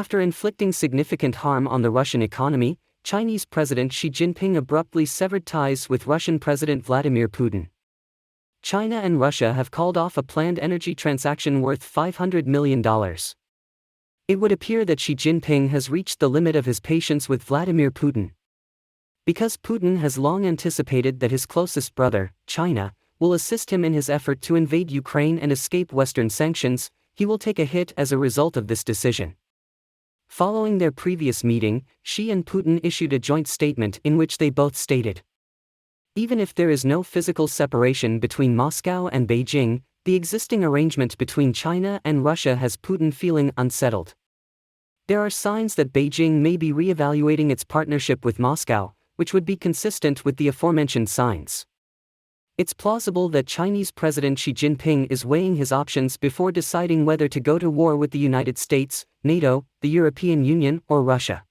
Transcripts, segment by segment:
After inflicting significant harm on the Russian economy, Chinese President Xi Jinping abruptly severed ties with Russian President Vladimir Putin. China and Russia have called off a planned energy transaction worth $500 million. It would appear that Xi Jinping has reached the limit of his patience with Vladimir Putin. Because Putin has long anticipated that his closest brother, China, will assist him in his effort to invade Ukraine and escape Western sanctions, he will take a hit as a result of this decision. Following their previous meeting, Xi and Putin issued a joint statement in which they both stated, "Even if there is no physical separation between Moscow and Beijing, the existing arrangement between China and Russia has Putin feeling unsettled. There are signs that Beijing may be reevaluating its partnership with Moscow, which would be consistent with the aforementioned signs. It's plausible that Chinese President Xi Jinping is weighing his options before deciding whether to go to war with the United States, NATO, the European Union, or Russia."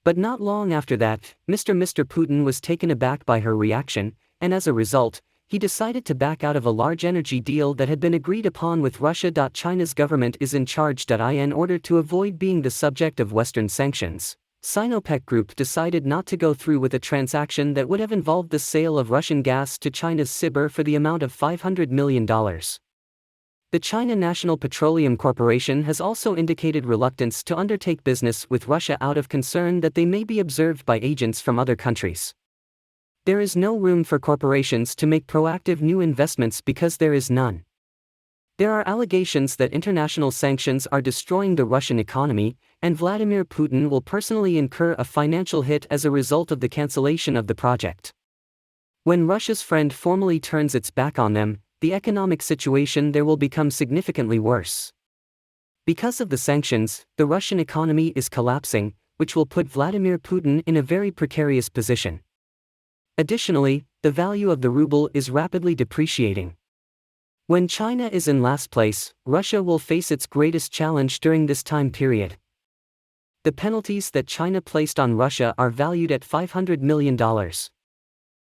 But not long after that, Mr. Putin was taken aback by her reaction, and as a result, he decided to back out of a large energy deal that had been agreed upon with Russia. China's government is in charge. In order to avoid being the subject of Western sanctions, Sinopec Group decided not to go through with a transaction that would have involved the sale of Russian gas to China's Sibir for the amount of $500 million. The China National Petroleum Corporation has also indicated reluctance to undertake business with Russia out of concern that they may be observed by agents from other countries. There is no room for corporations to make proactive new investments because there is none. There are allegations that international sanctions are destroying the Russian economy, and Vladimir Putin will personally incur a financial hit as a result of the cancellation of the project. When Russia's friend formally turns its back on them, the economic situation there will become significantly worse. Because of the sanctions, the Russian economy is collapsing, which will put Vladimir Putin in a very precarious position. Additionally, the value of the ruble is rapidly depreciating. When China is in last place, Russia will face its greatest challenge during this time period. The penalties that China placed on Russia are valued at $500 million.